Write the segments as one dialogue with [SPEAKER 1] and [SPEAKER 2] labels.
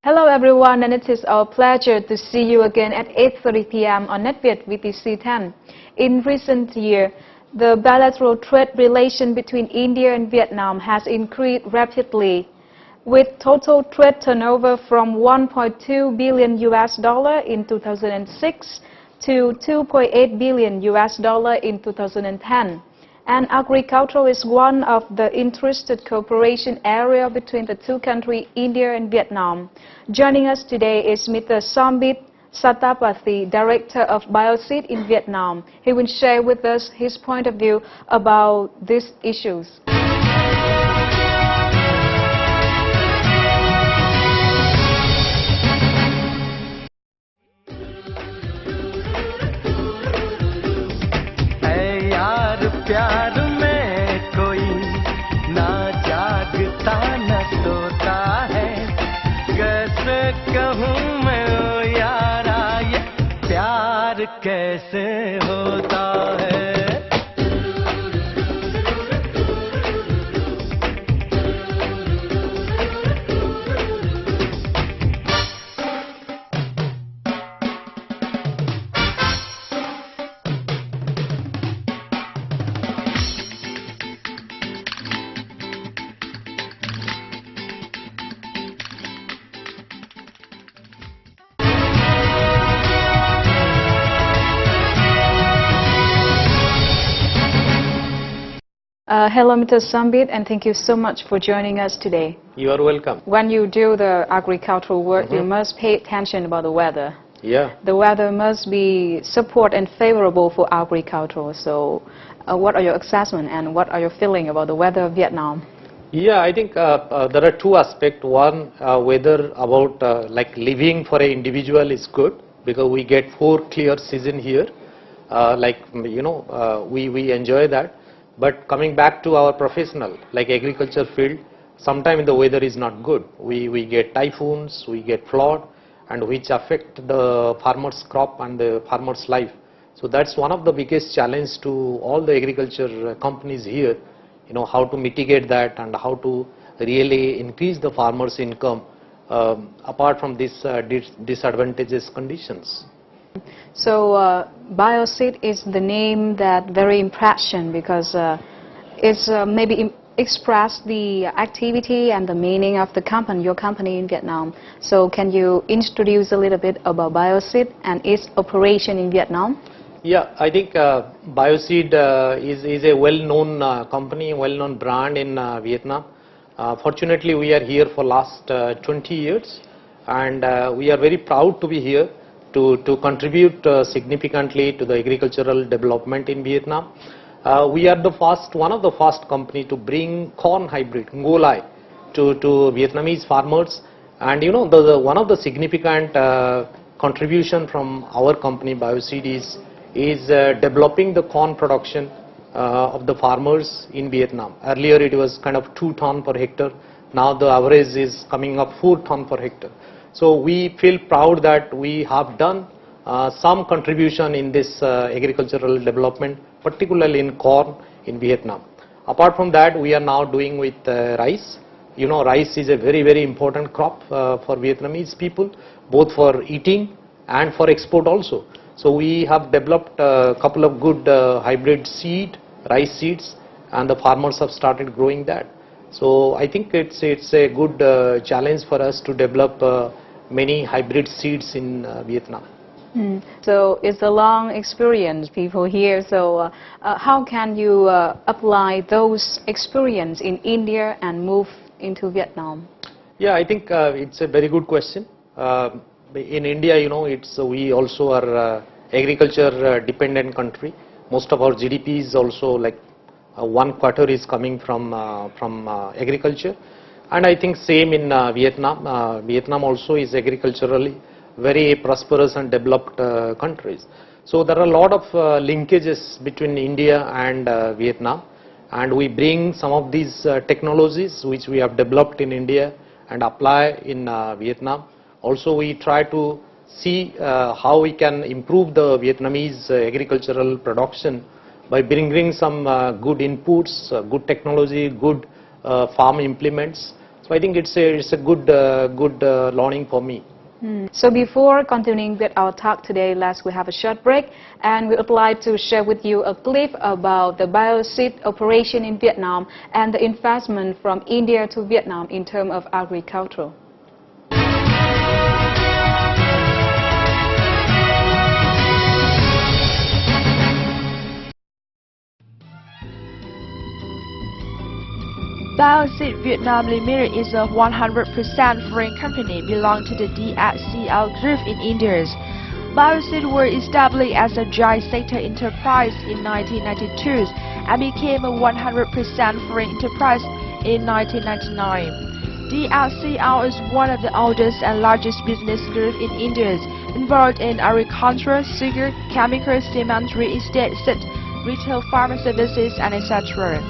[SPEAKER 1] Hello everyone, and it is our pleasure to see you again at 8:30 p.m. on NetViet VTC 10. In recent years, the bilateral trade relation between India and Vietnam has increased rapidly, with total trade turnover from $1.2 billion in 2006 to $2.8 billion in 2010. And agriculture is one of the interested cooperation area between the two countries, India and Vietnam. Joining us today is Mr. Sambit, Director of Bioseed in Vietnam. He will share with us his point of view about these issues.
[SPEAKER 2] प्यार में कोई ना जागता न सोता है, कैसे कहूँ मैं ओ यारा ये प्यार कैसे होता है।
[SPEAKER 1] Hello, Mr. Sambit, and thank you so much for joining us today.
[SPEAKER 3] You are welcome.
[SPEAKER 1] When you do the agricultural work, you must pay attention about the weather.
[SPEAKER 3] Yeah.
[SPEAKER 1] The weather must be support and favorable for agriculture. So, what are your assessment and what are your feeling about the weather of Vietnam?
[SPEAKER 3] Yeah, I think there are two aspects. One, weather about like living for an individual is good because we get 4 clear seasons here. We enjoy that. But coming back to our professional, like agriculture field, sometimes the weather is not good. We get typhoons, we get flood, and which affect the farmer's crop and the farmer's life. So that's one of the biggest challenge to all the agriculture companies here, how to mitigate that and how to really increase the farmer's income apart from these disadvantageous conditions.
[SPEAKER 1] So, Bioseed is the name that very impression because it's maybe express the activity and the meaning of the company, your company in Vietnam. So, can you introduce a little bit about Bioseed and its operation in Vietnam?
[SPEAKER 3] Yeah, I think Bioseed is a well-known company, well-known brand in Vietnam. Fortunately, we are here for last 20 years, and we are very proud to be here to contribute significantly to the agricultural development in Vietnam. We are one of the first company to bring corn hybrid, ngolai, to Vietnamese farmers. And one of the significant contribution from our company Bioseed is developing the corn production of the farmers in Vietnam. Earlier it was kind of 2 tons per hectare. Now the average is coming up 4 tons per hectare. So we feel proud that we have done some contribution in this agricultural development, particularly in corn in Vietnam. Apart from that, we are now doing with rice. Rice is a very, very important crop for Vietnamese people, both for eating and for export also. So we have developed a couple of good hybrid rice seeds, and the farmers have started growing that. So I think it's a good challenge for us to develop many hybrid seeds in Vietnam.
[SPEAKER 1] So it's a long experience, people here. So how can you apply those experience in India and move into Vietnam?
[SPEAKER 3] Yeah, I think it's a very good question. In India, we also are agriculture dependent country. Most of our GDP is also like 1/4 is coming from agriculture. And I think same in Vietnam. Vietnam also is agriculturally very prosperous and developed countries. So there are a lot of linkages between India and Vietnam, and we bring some of these technologies which we have developed in India and apply in Vietnam. Also we try to see how we can improve the Vietnamese agricultural production by bringing some good inputs, good technology, good farm implements, So I think it's a good learning for me.
[SPEAKER 1] So before continuing with our talk today, we have a short break, and we would like to share with you a clip about the Bioseed operation in Vietnam and the investment from India to Vietnam in terms of agriculture.
[SPEAKER 4] Bioseed Vietnam Limited is a 100% foreign company belonging to the DSCL group in India. Bioseed was established as a joint sector enterprise in 1992 and became a 100% foreign enterprise in 1999. DSCL is one of the oldest and largest business groups in India, involved in agriculture, sugar, chemicals, cement, real estate, retail, farm services, and etc.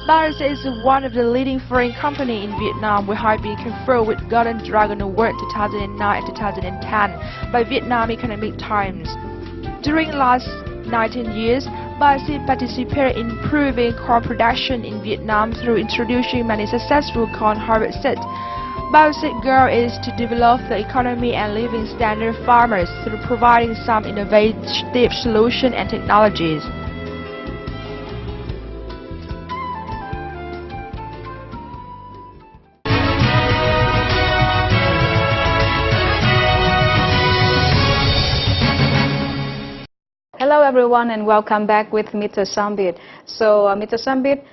[SPEAKER 4] Bioseed is one of the leading foreign companies in Vietnam, which has been conferred with Golden Dragon Award 2009 and 2010 by Vietnam Economic Times. During the last 19 years, Bioseed participated in improving corn production in Vietnam through introducing many successful corn harvests. Bioseed's goal is to develop the economy and living standard of farmers through providing some innovative solutions and technologies.
[SPEAKER 1] Hello everyone, and welcome back with Mr. Sambit. So Mr. Sambit,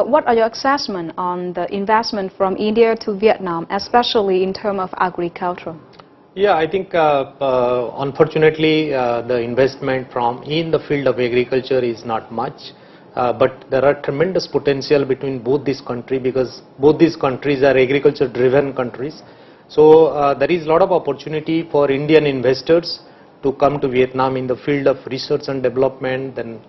[SPEAKER 1] what are your assessment on the investment from India to Vietnam, especially in terms of agriculture?
[SPEAKER 3] Yeah, I think unfortunately the investment in the field of agriculture is not much, but there are tremendous potential between both these countries, because both these countries are agriculture driven countries. So there is a lot of opportunity for Indian investors to come to Vietnam in the field of research and development, then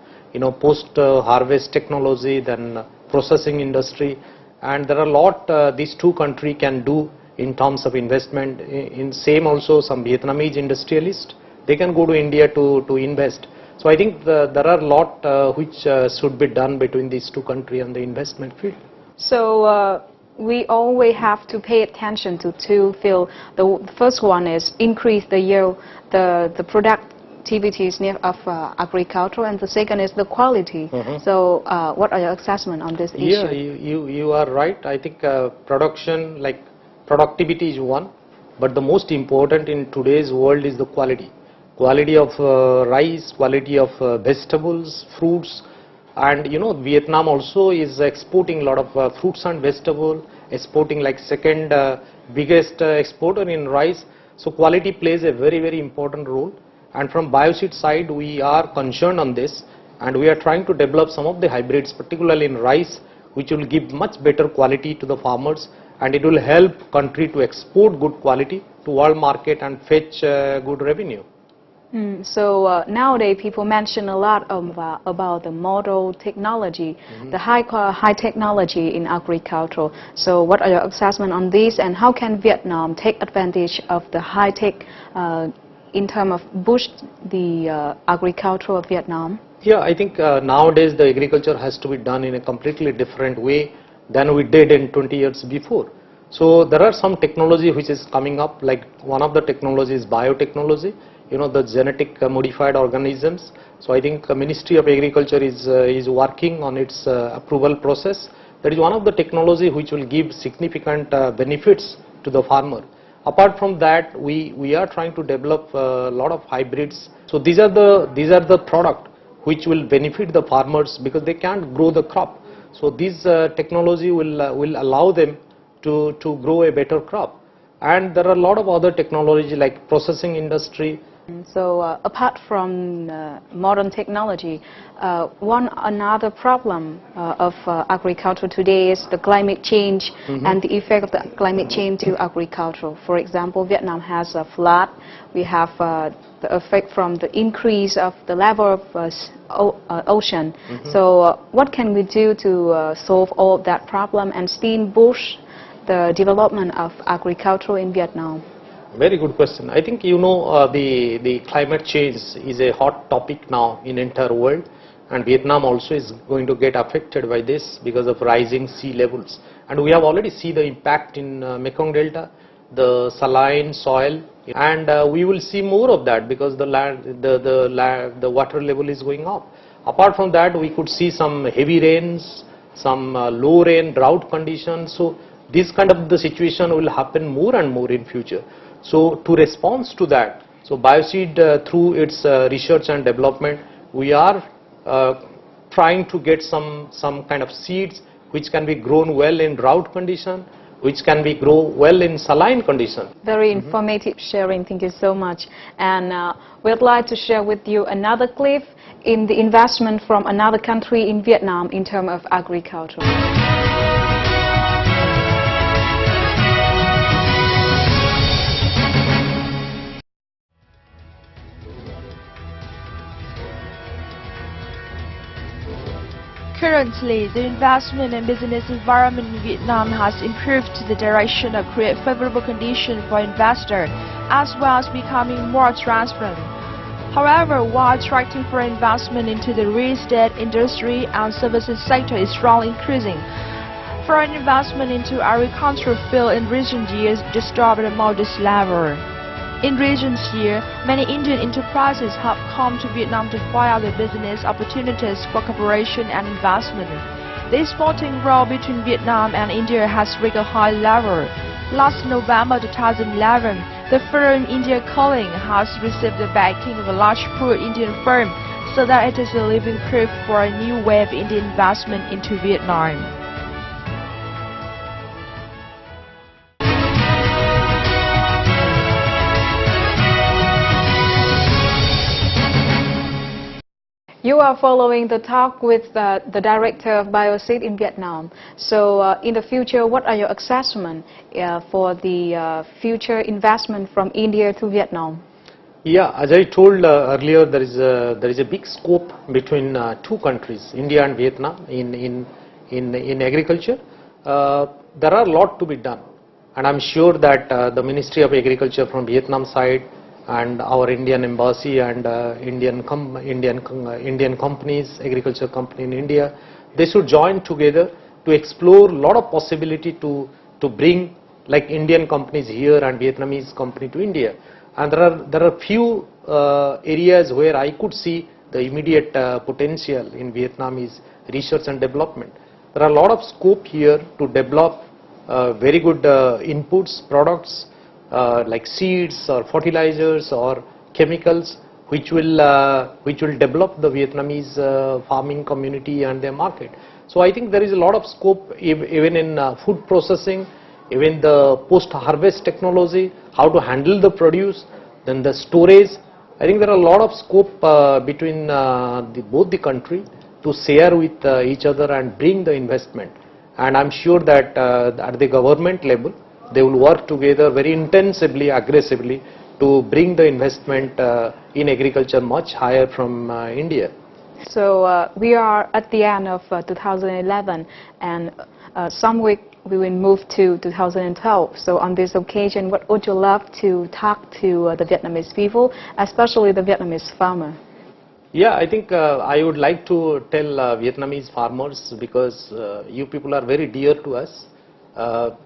[SPEAKER 3] post-harvest technology, then processing industry, and there are a lot these two countries can do in terms of investment. In same also some Vietnamese industrialists, they can go to India to invest. So I think there are a lot which should be done between these two countries on the investment field.
[SPEAKER 1] So we always have to pay attention to two fields. The first one is increase the yield, the productivities of agriculture, and the second is the quality. So what are your assessment on this issue?
[SPEAKER 3] Yeah, you are right. I think production, like productivity is one, but the most important in today's world is the quality. Quality of rice, quality of vegetables, fruits. And Vietnam also is exporting a lot of fruits and vegetables, exporting like second biggest exporter in rice. So quality plays a very, very important role. And from Bioseed side, we are concerned on this, and we are trying to develop some of the hybrids, particularly in rice, which will give much better quality to the farmers, and it will help country to export good quality to world market and fetch good revenue.
[SPEAKER 1] So nowadays people mention a lot about the model technology, the high technology in agriculture. So what are your assessment on this, and how can Vietnam take advantage of the high tech in terms of boost the agriculture of Vietnam?
[SPEAKER 3] Yeah, I think nowadays the agriculture has to be done in a completely different way than we did in 20 years before. So there are some technology which is coming up, like one of the technologies is biotechnology, the genetic modified organisms. So I think the Ministry of Agriculture is working on its approval process. That is one of the technology which will give significant benefits to the farmer. Apart from that, we are trying to develop a lot of hybrids. So these are the product which will benefit the farmers, because they can't grow the crop. So this technology will allow them to grow a better crop. And there are a lot of other technology like processing industry.
[SPEAKER 1] So apart from modern technology, another problem of agriculture today is the climate change and the effect of the climate change to agriculture. For example, Vietnam has a flood. We have the effect from the increase of the level of ocean. So what can we do to solve all that problem and still boost the development of agriculture in Vietnam?
[SPEAKER 3] Very good question. I think the climate change is a hot topic now in entire world, and Vietnam also is going to get affected by this because of rising sea levels. And we have already seen the impact in Mekong Delta, the saline soil, and we will see more of that because the water level is going up. Apart from that, we could see some heavy rains, some low rain, drought conditions. So this kind of the situation will happen more and more in future. So to respond to that, so Bioseed through its research and development, we are trying to get some kind of seeds which can be grown well in drought condition, which can be grown well in saline condition.
[SPEAKER 1] Very informative sharing. Thank you so much. And we'd like to share with you another clip in the investment from another country in Vietnam in terms of agriculture.
[SPEAKER 4] Currently, the investment and business environment in Vietnam has improved to the direction of create favorable conditions for investors, as well as becoming more transparent. However, while attracting foreign investment into the real estate industry and services sector is strongly increasing, foreign investment into agricultural field in recent years disturbed a modest level. In recent years, many Indian enterprises have come to Vietnam to find out the business opportunities for cooperation and investment. The exporting role between Vietnam and India has reached a high level. Last November 2011, the firm India Calling has received the backing of a large pool Indian firm, so that it is a living proof for a new wave of Indian investment into Vietnam.
[SPEAKER 1] You are following the talk with the director of Bioseed in Vietnam. So in the future, what are your assessments for the future investment from India to Vietnam?
[SPEAKER 3] Yeah, as I told earlier, there is a big scope between two countries, India and Vietnam, in agriculture. There are a lot to be done, and I'm sure that the Ministry of Agriculture from Vietnam side and our Indian embassy and Indian companies, agriculture company in India, they should join together to explore a lot of possibility to bring like Indian companies here and Vietnamese company to India. And there are few areas where I could see the immediate potential in Vietnam is research and development. There are a lot of scope here to develop very good inputs, products, like seeds or fertilizers or chemicals which will develop the Vietnamese farming community and their market. So I think there is a lot of scope even in food processing, even the post-harvest technology, how to handle the produce, then the storage. I think there are a lot of scope between both the country to share with each other and bring the investment. And I'm sure that at the government level, they will work together very intensively, aggressively to bring the investment in agriculture much higher from India.
[SPEAKER 1] So we are at the end of 2011, and some week we will move to 2012. So on this occasion, what would you love to talk to the Vietnamese people, especially the Vietnamese farmer?
[SPEAKER 3] Yeah, I think I would like to tell Vietnamese farmers, because you people are very dear to us.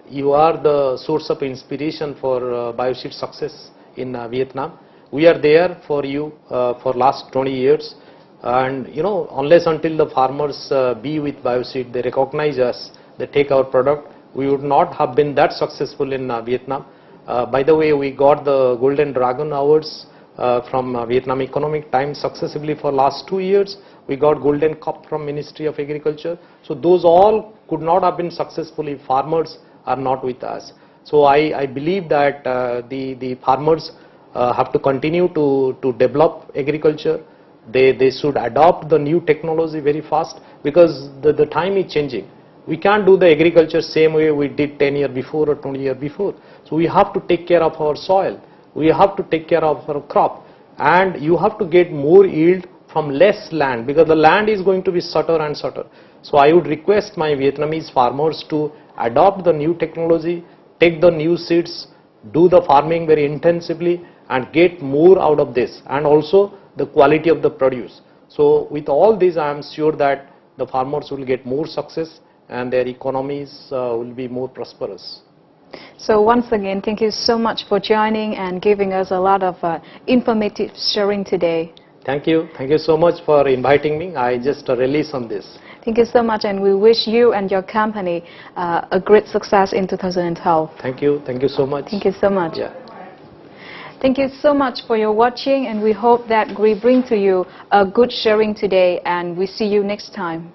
[SPEAKER 3] You are the source of inspiration for Bioseed success in Vietnam. We are there for you for last 20 years, and you know, unless until the farmers be with Bioseed, they recognize us, they take our product, we would not have been that successful in Vietnam. By the way, we got the Golden Dragon Awards from Vietnam Economic Times successively for last 2 years. We got Golden Cup from Ministry of Agriculture. So those all could not have been successful if farmers are not with us. So I believe that the farmers have to continue to develop agriculture. They should adopt the new technology very fast, because the time is changing. We can't do the agriculture same way we did 10 years before or 20 years before. So we have to take care of our soil. We have to take care of our crop, and you have to get more yield from less land, because the land is going to be shorter and shorter. So I would request my Vietnamese farmers to adopt the new technology, take the new seeds, do the farming very intensively and get more out of this, and also the quality of the produce. So with all this, I am sure that the farmers will get more success and their economies will be more prosperous.
[SPEAKER 1] So once again, thank you so much for joining and giving us a lot of informative sharing today.
[SPEAKER 3] Thank you. Thank you so much for inviting me. I just release on this.
[SPEAKER 1] Thank you so much, and we wish you and your company a great success in 2012.
[SPEAKER 3] Thank you. Thank you so much.
[SPEAKER 1] Thank you so much.
[SPEAKER 3] Yeah.
[SPEAKER 1] Thank you so much for your watching, and we hope that we bring to you a good sharing today, and we see you next time.